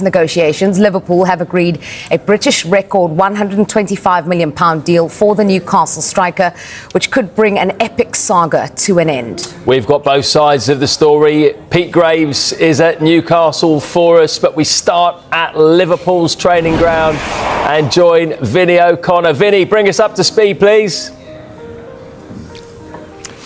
contract negotiations, Liverpool have agreed a British record £125 million deal for the Newcastle striker, which could bring an epic saga to an end. We've got both sides of the story. Pete Graves is at Newcastle for us, but we start at Liverpool's training ground and join Vinny O'Connor. Vinny, bring us up to speed, please.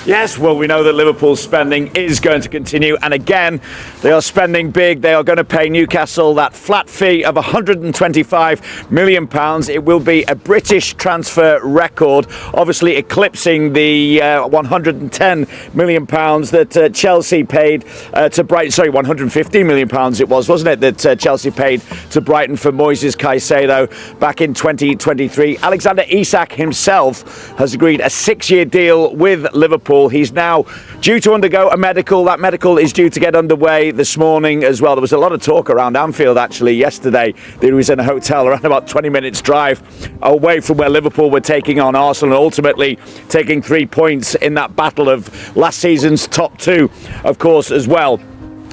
Yes, well, we know that Liverpool's spending is going to continue, and again, they are spending big. They are going to pay Newcastle that flat fee of £125 million. It will be a British transfer record, obviously eclipsing the £110 million that Chelsea paid to Brighton. Sorry, £150 million it was, wasn't it, that Chelsea paid to Brighton for Moises Caicedo back in 2023. Alexander Isak himself has agreed a 6-year deal with Liverpool. He's now due to undergo a medical. That medical is due to get underway this morning as well. There was a lot of talk around Anfield actually yesterday. He was in a hotel around about 20 minutes drive away from where Liverpool were taking on Arsenal and ultimately taking 3 points in that battle of last season's top two, of course, as well.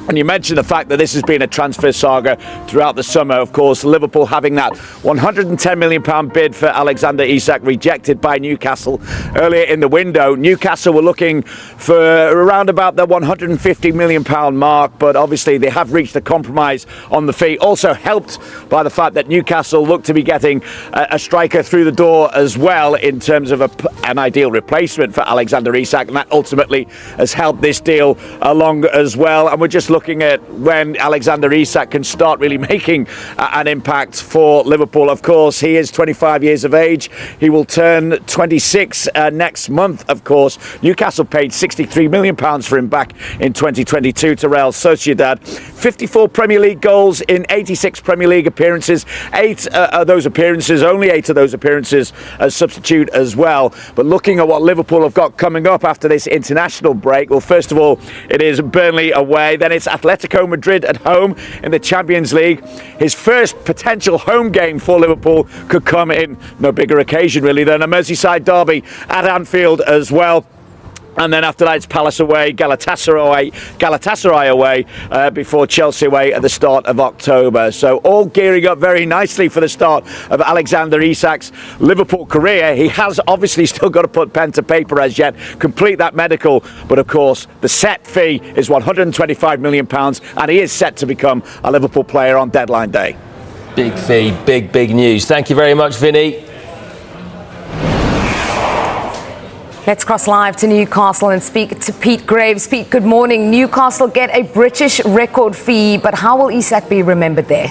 And you mentioned the fact that this has been a transfer saga throughout the summer. Of course, Liverpool having that £110 million bid for Alexander Isak rejected by Newcastle earlier in the window. Newcastle were looking for around about the £150 million mark, but obviously they have reached a compromise on the fee. Also helped by the fact that Newcastle look to be getting a striker through the door as well in terms of an ideal replacement for Alexander Isak, and that ultimately has helped this deal along as well. And we're just looking at when Alexander Isak can start really making an impact for Liverpool. Of course, he is 25 years of age. He will turn 26 next month, of course. Newcastle paid £63 million for him back in 2022 to Real Sociedad. 54 Premier League goals in 86 Premier League appearances. Only 8 of those appearances as substitute as well. But looking at what Liverpool have got coming up after this international break, well, first of all, it is Burnley away, then it's Atletico Madrid at home in the Champions League. His first potential home game for Liverpool could come in no bigger occasion really than a Merseyside derby at Anfield as well. And then after that, it's Palace away, Galatasaray away, before Chelsea away at the start of October. So all gearing up very nicely for the start of Alexander Isak's Liverpool career. He has obviously still got to put pen to paper as yet, complete that medical. But of course, the set fee is £125 million, and he is set to become a Liverpool player on deadline day. Big fee, big news. Thank you very much, Vinny. Let's cross live to Newcastle and speak to Pete Graves. Pete, good morning. Newcastle get a British record fee, but how will Isak be remembered there?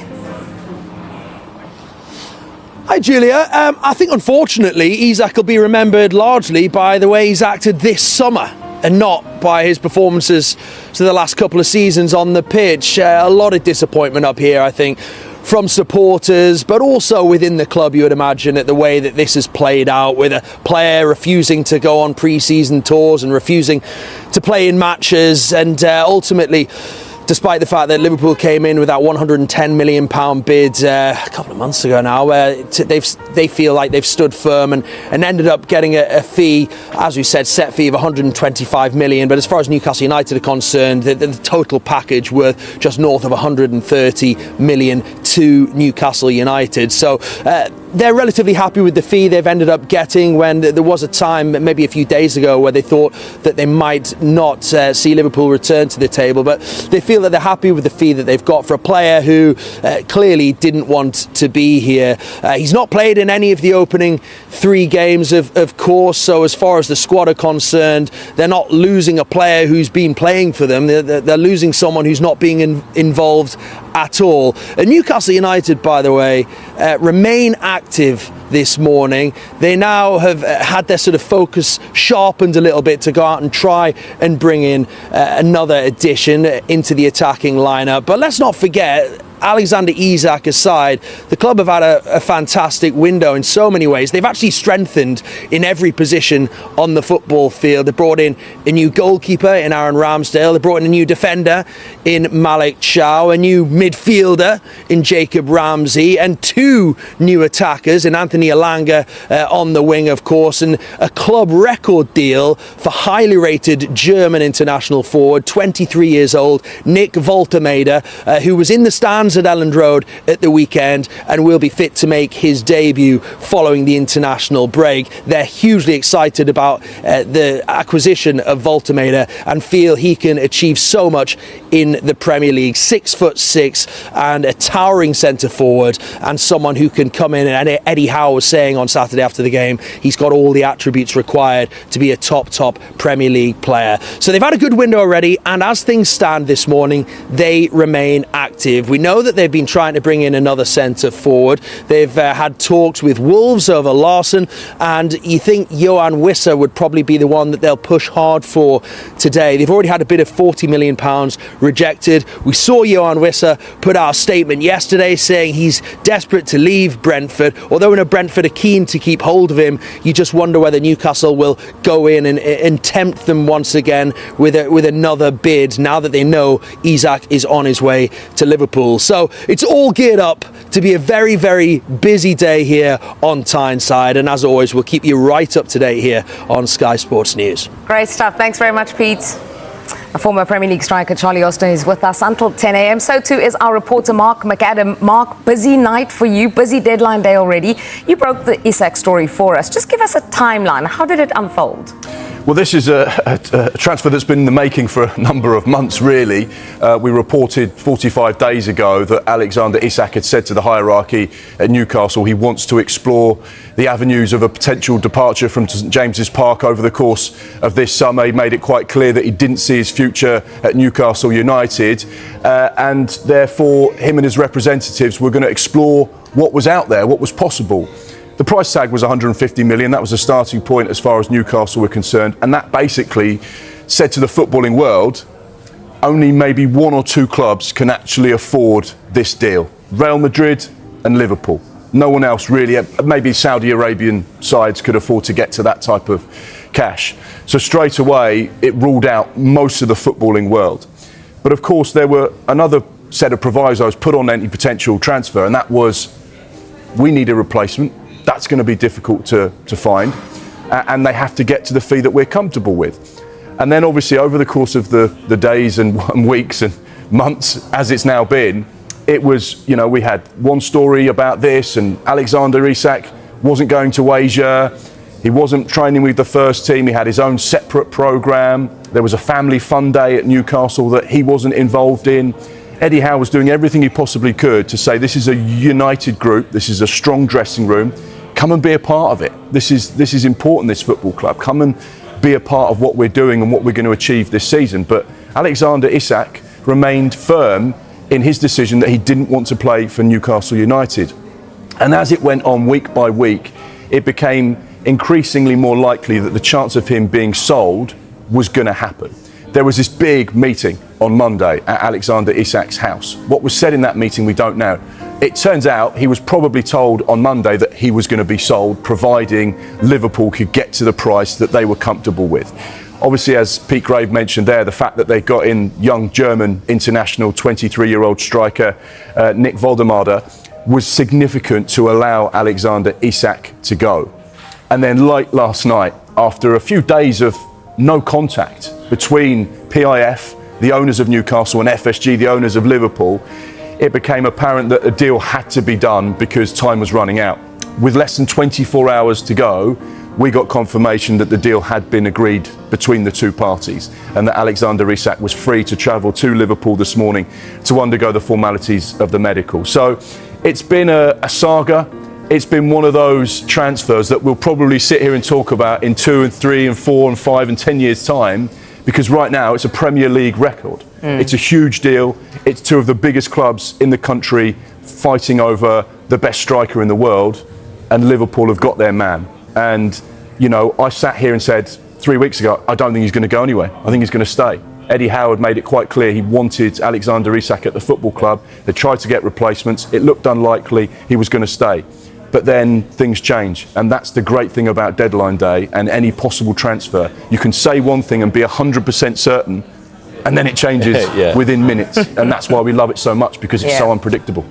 Hi, Julia. I think, unfortunately, Isak will be remembered largely by the way he's acted this summer and not by his performances to the last couple of seasons on the pitch. A lot of disappointment up here, I think, from supporters, but also within the club, you would imagine, at the way that this has played out, with a player refusing to go on pre-season tours and refusing to play in matches, and ultimately, despite the fact that Liverpool came in with that £110 million bid a couple of months ago now, they feel like they've stood firm and ended up getting a fee, as we said, set fee of £125 million. But as far as Newcastle United are concerned, the total package worth just north of £130 million to Newcastle United. So they're relatively happy with the fee they've ended up getting, when there was a time, maybe a few days ago, where they thought that they might not see Liverpool return to the table. But they feel that they're happy with the fee that they've got for a player who clearly didn't want to be here. He's not played in any of the opening 3 games, of course, so as far as the squad are concerned, they're not losing a player who's been playing for them. They're losing someone who's not being involved at all. Newcastle United, by the way, remain active this morning. They now have had their sort of focus sharpened a little bit to go out and try and bring in another addition into the attacking lineup. But let's not forget, Alexander Isak aside, the club have had a fantastic window in so many ways. They've actually strengthened in every position on the football field. They brought in a new goalkeeper in Aaron Ramsdale. They brought in a new defender in Malik Chow, a new midfielder in Jacob Ramsey, and 2 new attackers in Anthony Elanga on the wing, of course, and a club record deal for highly rated German international forward, 23 years old, Nick Woltemade, who was in the stands begins at Elland Road at the weekend and will be fit to make his debut following the international break. They're hugely excited about the acquisition of Voltemade and feel he can achieve so much in the Premier League. 6'6" and a towering centre forward, and someone who can come in, and Eddie Howe was saying on Saturday after the game, he's got all the attributes required to be a top Premier League player. So they've had a good window already, and as things stand this morning, they remain active. We know that they've been trying to bring in another centre forward. They've had talks with Wolves over Larson, and you think Johan Wissa would probably be the one that they'll push hard for today. They've already had a bid of £40 million rejected. We saw Johan Wissa put out a statement yesterday saying he's desperate to leave Brentford. Although Brentford are keen to keep hold of him, you just wonder whether Newcastle will go in and tempt them once again with another bid now that they know Isak is on his way to Liverpool. So it's all geared up to be a very, very busy day here on Tyneside, and as always, we'll keep you right up to date here on Sky Sports News. Great stuff. Thanks very much, Pete. A former Premier League striker, Charlie Austin, is with us until 10 a.m. So too is our reporter, Mark McAdam. Mark, busy night for you, busy deadline day already. You broke the Isak story for us. Just give us a timeline. How did it unfold? Well, this is a transfer that's been in the making for a number of months, really. We reported 45 days ago that Alexander Isak had said to the hierarchy at Newcastle he wants to explore the avenues of a potential departure from St James's Park over the course of this summer. He made it quite clear that he didn't see his future at Newcastle United, and therefore him and his representatives were going to explore what was out there, what was possible. The price tag was 150 million. That was the starting point as far as Newcastle were concerned. And that basically said to the footballing world, only maybe one or two clubs can actually afford this deal. Real Madrid and Liverpool. No one else really, maybe Saudi Arabian sides could afford to get to that type of cash. So straight away, it ruled out most of the footballing world. But of course, there were another set of provisos put on any potential transfer, and that was, we need a replacement. That's going to be difficult to find, and they have to get to the fee that we're comfortable with. And then obviously over the course of the days and weeks and months, as it's now been, it was, we had one story about this, and Alexander Isak wasn't going to Asia, he wasn't training with the first team, he had his own separate programme, there was a family fun day at Newcastle that he wasn't involved in. Eddie Howe was doing everything he possibly could to say this is a united group, this is a strong dressing room, come and be a part of it. This is important, this football club. Come and be a part of what we're doing and what we're going to achieve this season. But Alexander Isak remained firm in his decision that he didn't want to play for Newcastle United. And as it went on week by week, it became increasingly more likely that the chance of him being sold was going to happen. There was this big meeting on Monday at Alexander Isak's house. What was said in that meeting, we don't know. It turns out he was probably told on Monday that he was going to be sold, providing Liverpool could get to the price that they were comfortable with. Obviously, as Pete Grave mentioned there, the fact that they got in young German international 23-year-old striker Nick Voldemade was significant to allow Alexander Isak to go. And then late last night, after a few days of no contact between PIF, the owners of Newcastle, and FSG, the owners of Liverpool, it became apparent that a deal had to be done because time was running out. With less than 24 hours to go, we got confirmation that the deal had been agreed between the two parties and that Alexander Isak was free to travel to Liverpool this morning to undergo the formalities of the medical. So it's been a saga. It's been one of those transfers that we'll probably sit here and talk about in 2 and 3 and 4 and 5 and 10 years' time, because right now it's a Premier League record. It's a huge deal. It's two of the biggest clubs in the country fighting over the best striker in the world, and Liverpool have got their man. And, I sat here and said 3 weeks ago, I don't think he's going to go anywhere. I think he's going to stay. Eddie Howe made it quite clear he wanted Alexander Isak at the football club. They tried to get replacements. It looked unlikely he was going to stay. But then things change, and that's the great thing about deadline day and any possible transfer. You can say one thing and be 100% certain, and then it changes within minutes. And that's why we love it so much, because it's so unpredictable.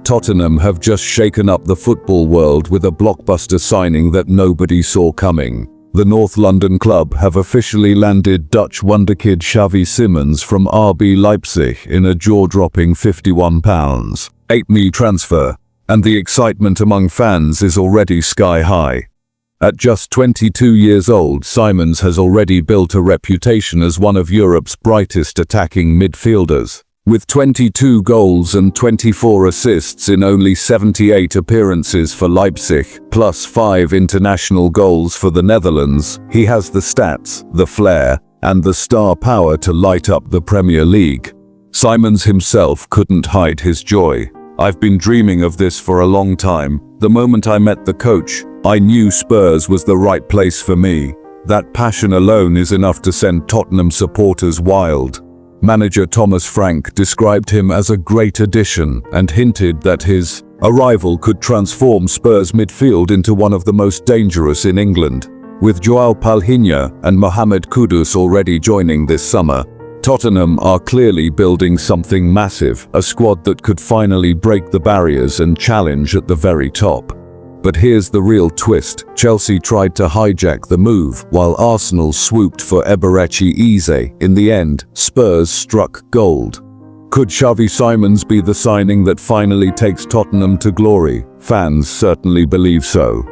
Tottenham have just shaken up the football world with a blockbuster signing that nobody saw coming. The North London club have officially landed Dutch wonderkid Xavi Simons from RB Leipzig in a jaw-dropping £51, 8 transfer, and the excitement among fans is already sky high. At just 22 years old, Simons has already built a reputation as one of Europe's brightest attacking midfielders. With 22 goals and 24 assists in only 78 appearances for Leipzig, plus 5 international goals for the Netherlands, he has the stats, the flair, and the star power to light up the Premier League. Simons himself couldn't hide his joy. "I've been dreaming of this for a long time. The moment I met the coach, I knew Spurs was the right place for me. That passion alone is enough to send Tottenham supporters wild." Manager Thomas Frank described him as a great addition and hinted that his arrival could transform Spurs midfield into one of the most dangerous in England. With Joao Palhinha and Mohamed Kudus already joining this summer, Tottenham are clearly building something massive, a squad that could finally break the barriers and challenge at the very top. But here's the real twist. Chelsea tried to hijack the move, while Arsenal swooped for Eberechi Eze. In the end, Spurs struck gold. Could Xavi Simons be the signing that finally takes Tottenham to glory? Fans certainly believe so.